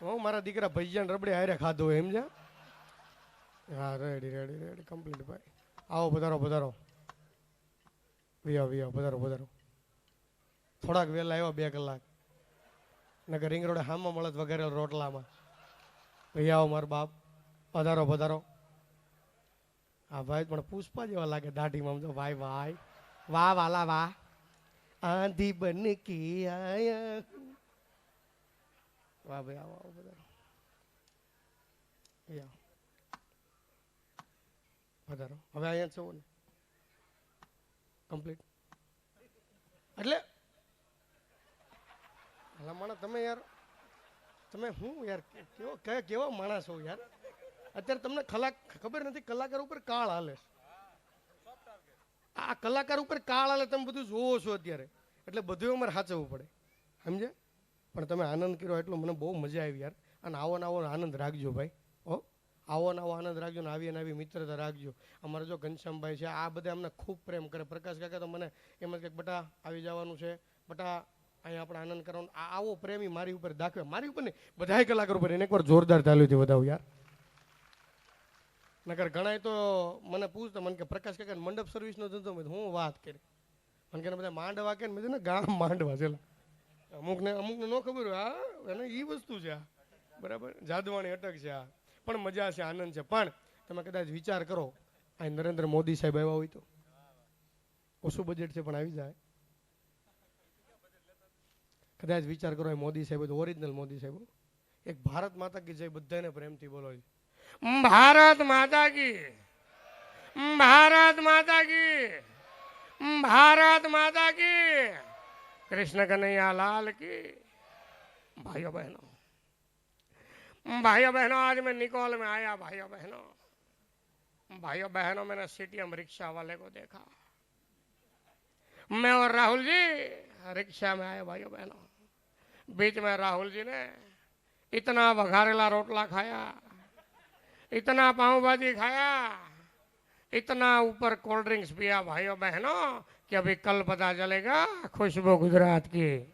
હું મારા દીકરા ભૈયાને રબડે હારે ખાધો એમ જા હા રેડી રેડી રેડી કમ્પ્લીટ ભાઈ આવો પધારો પધારો વિયા પધારો પધારો થોડાક વહેલા આવ્યો 2 કલાક નગર રિંગ રોડે હામમાં મળત વગેરે રોટલામાં ભૈયા આવો મારા બાપ પધારો પધારો હા ભાઈ પણ પુષ્પા જેવા લાગે દાઢીમાં તો ભાઈ ભાઈ વાહ વાલા વાહ આંધી બન કે આયા વાહ ભાઈ આવો આવો પધારો પધારો હવે અહીંયા છો ને કમ્પ્લીટ એટલે માણસ તમે યાર તમે હું યાર કેવા માણસ છો યાર અત્યારે તમને ખબર નથી કલાકાર ઉપર કાળ હાલે આ કલાકાર ઉપર કાળ હાલે તમે બધું જોવો છો અત્યારે એટલે બધું અમારે સાચવવું પડે સમજે પણ તમે આનંદ કર્યો એટલો મને બહુ મજા આવી યાર અને આવો ને આવો આનંદ રાખજો ભાઈ હો આવો ને આવો આનંદ રાખજો ને આવી મિત્રતા રાખજો અમારે જો ઘનશ્યામભાઈ છે આ બધા અમને ખૂબ પ્રેમ કરે પ્રકાશ કાકા તો મને એમ જ કે બટા આવી જવાનું છે બટા અહીંયા આપણે આનંદ કરવાનું આવો પ્રેમી મારી ઉપર દાખવે મારી ઉપર ને બધા કલાકાર ઉપર એને એકવાર જોરદાર ચાલ્યું વધાવું યાર નકર ઘણા તો મને પૂછતા મને કે પ્રકાશ કાકા મંડપ સર્વિસનો ધંધો મેં હું વાત કરી મને કે બધા માંડવા કે મેં ને ગામ માંડવા છે અમુકને ન ખબર હોય હા એને એ વસ્તુ છે આ બરાબર જાદવાણી અટક છે આ પણ મજા છે આનંદ છે પણ તમે કદાચ વિચાર કરો આ નરેન્દ્ર મોદી સાહેબ આવ્યા હોય તો ઓછું બજેટ છે પણ આવી જાય કદાચ વિચાર કરો એ મોદી સાહેબ ઓરિજિનલ મોદી સાહેબ એક ભારત માતા કી જય બધાને પ્રેમથી બોલો છે ભારત માતા કી ભારત માતા કી भारत माता की कृष्ण कन्हैया लाल की भाइयों बहनों आज मैं निकोल में आया भाइयों बहनों मैंने सीटीएम रिक्शा वाले को देखा मैं और राहुल जी रिक्शा में आए भाइयों बहनों बीच में राहुल जी ने इतना वघारेला रोटला खाया इतना पाव भाजी खाया इतना ऊपर कोल्ड ड्रिंक्स पिया भाइयों बहनों कि अभी कल पता चलेगा खुशबू गुजरात की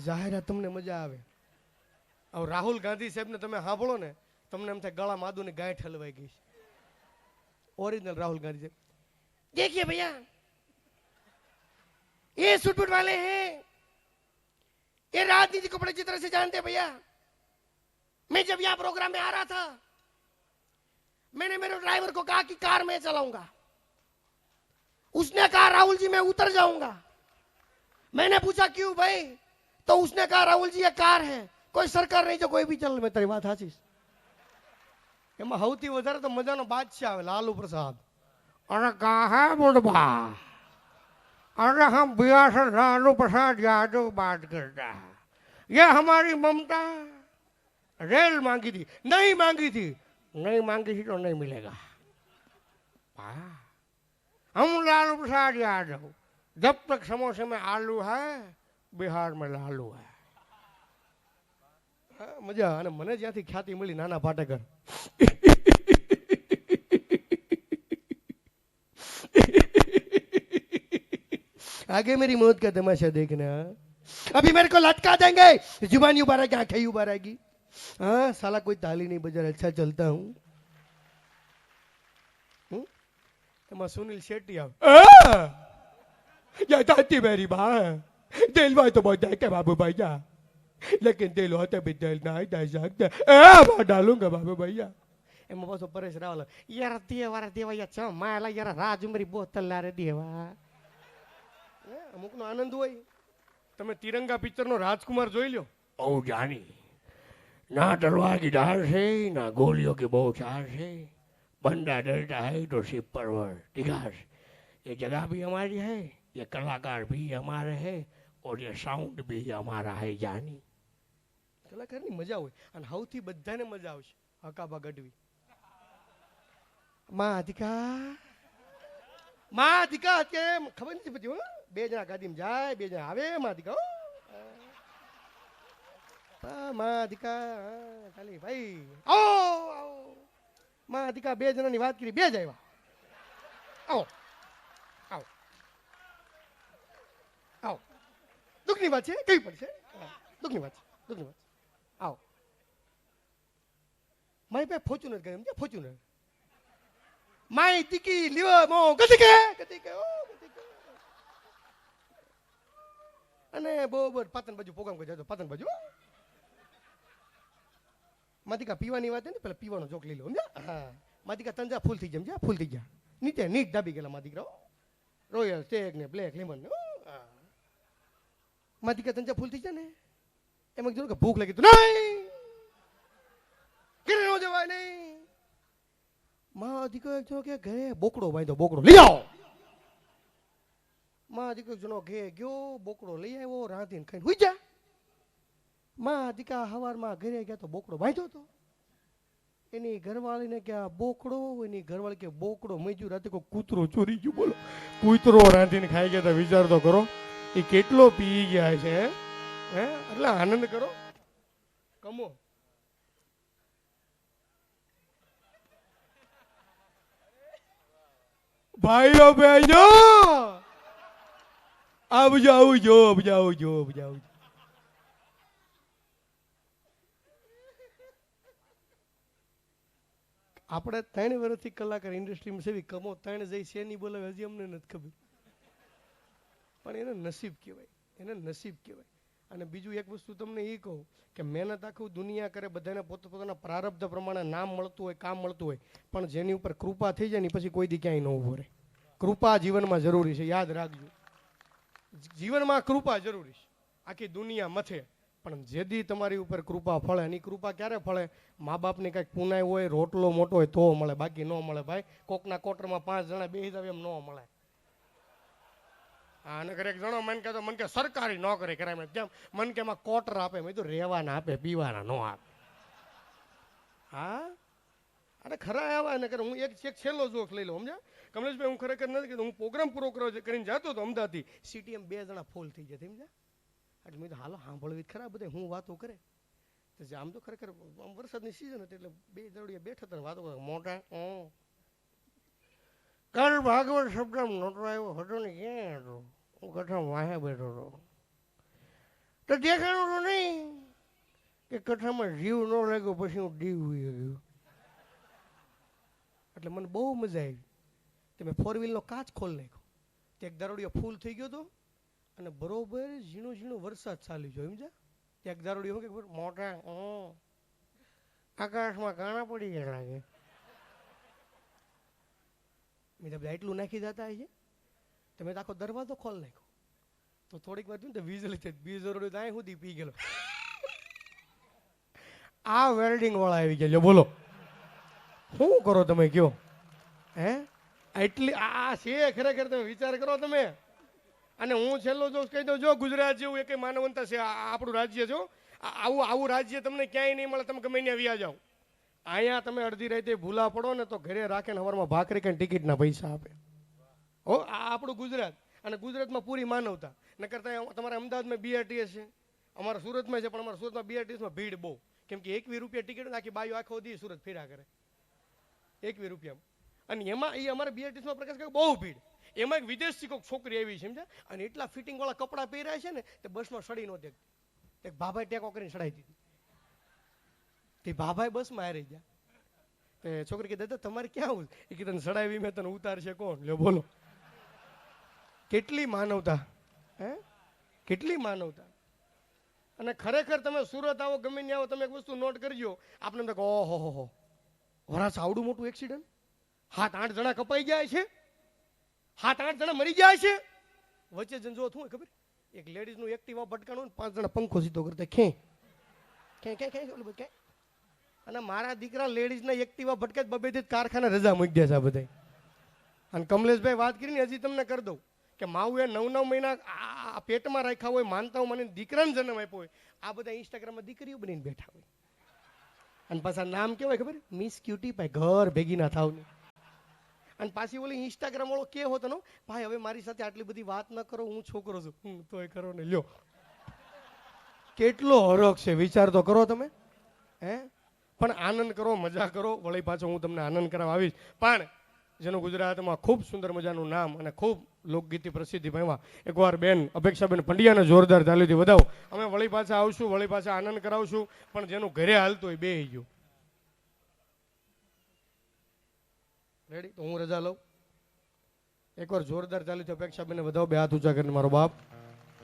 जाहिर तुमने मजा आवे और राहुल गांधी साहब ने તમે સાંભળો ને તમને એમ થાય ગળા માદુ ની ગાંઠ હલવાઈ ગઈ ओरिजिनल राहुल गांधी साहब देखिए भैया ये सूट वाले हैं ये राजनीति को बड़े अच्छी तरह से जानते हैं भैया मैं जब यहाँ प्रोग्राम में आ रहा था मैंने मेरे ड्राइवर को कहा कि कार में चलाऊंगा उसने कहा राहुल जी मैं उतर जाऊंगा मैंने पूछा क्यों भाई तो उसने कहा राहुल जी ये कार है कोई सरकार नहीं जो कोई भी चल मैं तेरी बात हाचीस એમાં સૌથી વધારે તો મજાનો બાદશાહ આવે લાલુ પ્રસાદ અરે કहा बुढ़वा अरे हम बिया से लालू प्रसाद यादव बात करता है ये हमारी ममता रेल मांगी थी नहीं मांगी थी तो नहीं मिलेगा हम लालू प्रसाद यादव जब तक समोसे में आलू है बिहार में लालू है मजा અને મને જ્યાંથી ખ્યાતિ મળી નાના પાટેકર आगे मेरी मौत का तमाशा देखना अभी मेरे को लटका देंगे जुबानी उबार आएगी आंखें उबार आएगी हाँ साला कोई ताली नहीं बजा अच्छा चलता हूँ सुनील शेट्टी जाती मेरी माँ दिल भाई तो बहुत है बाबू भैया लेकिन दिल होते भी दिल नहीं दे सकते डालूंगा बाबू भैया એમાં પાછો પરેશ રાવલ યાર દેવા યાર છ માલા યાર રાજુમરી બોતલ લારે દેવા અમુકનો આનંદ હોય તમે તિરંગા પિક્ચરનો રાજકુમાર જોઈ લ્યો ઓ જાની ना तलवार की धार से ना गोलियों की बौछार से बंदा डरता है तो सिर पर तिगार ये जगह भी हमारी है ये कलाकार भी हमारे है और ये साउंड भी हमारा है जानी કલાકારની મજા હોય અને સૌથી બધાને મજા આવશે હકાબા ગઢવી માધિકા અત્યારે ખબર નથી પડતી બે જણા ગાડીમાં જાય બે જણા આવે માધિકા માં દીકા ખાલી ભાઈ આવો માં દીકા 2 જણાની વાત કરી, 2 જ આવ્યા. આવો આવો આવો. દુઃખની વાત છે, કઈ પડશે. દુઃખની વાત છે, દુઃખની વાત છે. આવો મારી પાસે ફોર્ચ્યુનર કરે, સમજ્યા? ફોર્ચ્યુનર માય દીકી લીવર મો ગતિકે ગતિકે ઓ ગતિકે. અને બરોબર પાતન બાજુ પ્રોગ્રામ કરી જતો, પાતન બાજુ માતિકા પીવાની વાત ને, પેલા પીવાનો જોક લઈ લો, સમજ્યા? હા, માતિકા તંજા ફૂલ થઈ ગયા, સમજ્યા? ફૂલ થઈ ગયા, નીચે નીટ દાબી ગયેલા માતિકા, રોયલ સ્ટેક ને બ્લેક લેમન. માતિકા તંજા ફૂલ થઈ ગયા ને, એમાં કીધું કે ભૂખ લાગી તો નહીં ઘરે ન જવાય નહીં. માં દીકરો જો કે ઘરે બોકડો બાંધ્યો, બોકડો લઈ આવો. માં દીકરો જનો ઘે ગયો, બોકડો લઈ આવ્યો, રાંધીને ખાઈને હુઈ જા. માં દીકા હવારમાં ઘરે ગયા તો બોકડો બાંધ્યો હતો. એની ઘરવાળીને કે આ બોકડો, એની ઘરવાળી કે બોકડો મજ્યું, રાતે કોઈ કૂતરો ચોરી ગયું. બોલો, કૂતરો રાંધીને ખાઈ ગયા તો વિચાર તો કરો એ કેટલો પી ગયા છે. હે એટલે આનંદ કરો. કમો ભાઈઓ બહેનો આવજો આવજો આવજો આવજો આવજો. આપણે 3 વર્ષથી કલાકાર ઇન્ડસ્ટ્રીમાં સેવી કમો 3 જઈ છે નહીં બોલાવે, હજી અમને નથી ખબર. પણ એને નસીબ કહેવાય, એને નસીબ કહેવાય. અને બીજું એક વસ્તુ તમને એ કહું કે મહેનત આખું દુનિયા કરે, બધાને પોતાના પ્રારબ્ધ પ્રમાણે નામ મળતું હોય, કામ મળતું હોય, પણ જેની ઉપર કૃપા થઈ જાય ને પછી કોઈ દી ક્યાંય ન ઊભો રહે. કૃપા જીવનમાં જરૂરી છે, યાદ રાખજો. જીવનમાં કૃપા જરૂરી છે, આખી દુનિયા મથે, પણ જેદી તમારી ઉપર કૃપા ફળે. એની કૃપા ક્યારે ફળે? મા બાપની કંઈક પુનાઈ હોય, રોટલો મોટો હોય તો મળે, બાકી ન મળે. ભાઈ કોકના કોટરમાં 5 જણા બેસી જાવ એમ ન મળે. હા, અને એક જણો મન કે સરકારી નોકરી કરાય, કેમ? મન કે એમાં કોટર આપે, મેં તો રહેવાના આપે, પીવાના ન આપે. હા, અરે ખરા આવા ને હું એક છેલ્લો જોક લઈ લઉં, સમજ્યા કમલેશભાઈ? હું ખરેખર નથી કીધું, હું પ્રોગ્રામ પૂરો કરીને જતો હતો અમદાવાદથી, સિટીએમ 2 જણા ફૂલ થઈ ગયા, સમજ્યા? એટલે મેં તો હાલો સાંભળવી ખરા બધા હું વાતો કરે. તો આમ તો ખરેખર વરસાદની સિઝન હતી એટલે 2 દરોડિયા બેઠા હતા વાતો કરે. મોટા કાલ ભાગવત શબ્દ નોટો આવ્યો હતો ને, ક્યાં હતો? હું કથા વાહે બેઠો હતો તો દેખાણું તો નહીં કે કથામાં જીવ ન લાગ્યો, પછી હું દીવ ગયો. એટલે મને બહુ મજા આવી. તે મેં 4 વ્હીલનો કાચ ખોલી નાખ્યો, તે એક દરોડિયો ફૂલ થઈ ગયો હતો અને બરોબર ઝીણો ઝીણો વરસાદ ચાલી ગયો, સમજ્યા? તે એક દરોડિયો કે મોટા આકાશમાં કાણા પડી ગયા લાગે. મેં બધા એટલું નાખી જતા છે, તમે આખો દરવાજો ખોલ નાખ્યો. તો થોડીક વાર થયું ને વીજળી થઈ, 20 દરોડિયો ત્યાં સુધી પી ગયેલો. આ વેલ્ડિંગ વાળા આવી ગયા. બોલો શું કરો તમે, કયો? હે એટલી આ છે ખરેખર, તમે વિચાર કરો તમે. અને હું છેલ્લો જો કહી દઉં, જો ગુજરાત જેવું એક માનવંતા છે આપણું રાજ્ય. જો આવું રાજ્ય તમને ક્યાંય નહીં મળે. તમે ગમે ત્યાં વ્યા જાઓ, અહીંયા તમે અડધી રાતે ભૂલા પડો ને તો ઘરે રાખે ને સવારમાં ભાખરી કઈ ટિકિટના પૈસા આપે. હો, આ આપણું ગુજરાત. અને ગુજરાતમાં પૂરી માનવતા. ન કરતા તમારા અમદાવાદમાં બીઆરટીએસ છે, અમારા સુરતમાં છે, પણ અમારા સુરતમાં બીઆરટીએસમાં ભીડ બહુ. કેમ કે 21 રૂપિયા ટિકિટ આખી બાજુ આખો દી સુરત ફેરા કરે 21 રૂપિયામાં. અને એમાં એ અમારા બીઆરટીએસમાં પ્રકાશ કરે બહુ ભીડ. એમાં એક વિદેશથી કોઈક છોકરી આવી, સમજ્યા? અને એટલા ફિટિંગ વાળા કપડાં પહેર્યા છે ને તે બસમાં સડી ન દેતી. એક ભાભાઈ ટેકો કરીને સડાઈ દીધી. તે ભાભાઈ બસમાં હારી ગયા. તે છોકરી કે દાદા તમારે ક્યાં આવું? એ કે તને સડાવી મેં, તને ઉતારશે કોણ? લ્યો બોલો, કેટલી માનવતા. હે કેટલી માનવતા. અને ખરેખર તમે સુરત આવો, ગમે ત્યાં આવો, તમે એક વસ્તુ નોટ કરજો. આપણે એમ કહો ઓહો હો વરાસ આવડું મોટું એક્સિડન્ટ, 7-8 જણા કપાઈ જાય છે, 7-8 જણા મરી જાય છે. વચ્ચે જંજો શું ખબર? એક લેડીઝનું એક્ટિવા ભટકાણું, 5 જણા પંખો સીધો કરતા ખેં ખેં ખેં ખેં ખેં. અને મારા દીકરા લેડીઝના એક્ટિવા ભટકે 2-2 કારખાને રજા મૂકી દે છે આ બધા. અને કમલેશભાઈ વાત કરીને હજી તમને કરી દઉં કે માવું એ 9-9 મહિના આ પેટમાં રાખ્યા હોય, માનતા મને દીકરાને જન્મ આપ્યો હોય, આ બધા ઇન્સ્ટાગ્રામમાં દીકરીઓ બનીને બેઠા હોય. અને પાછા નામ કેવાય ખબર? મિસ ક્યુટી પાઈ, ઘર ભેગી ના થાવ નહીં. અને પાછી ઓલી ઇન્સ્ટાગ્રામ વાળો કે હોતો ને, ભાઈ હવે મારી સાથે આટલી બધી વાત ન કરો, હું છોકરો છું. તોય કરો ને, લ્યો કેટલો હરખ છે, વિચાર તો કરો તમે. હે પણ આનંદ કરો, મજા કરો. વળી પાછો હું તમને આનંદ કરાવવા આવીશ. પણ જેનું ગુજરાતમાં ખૂબ સુંદર મજાનું નામ અને ખૂબ લોકગીતિ પ્રસિદ્ધિ પામ્યા, એકવાર બેન અપેક્ષાબેન પંડ્યાને જોરદાર તાલીથી વધાવો. અમે વળી પાછા આવશું, વળી પાછા આનંદ કરાવશું. પણ જેનું ઘરે હાલતું હોય બે ગયું. રેડી? તો હું રજા લઉં. એકવાર જોરદાર તાલીથી અપેક્ષાબેન વધાવો. બે હાથ ઊંચા કરીને મારો બાપ.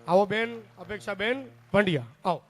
આવો બેન અપેક્ષાબેન પંડ્યા, આવો.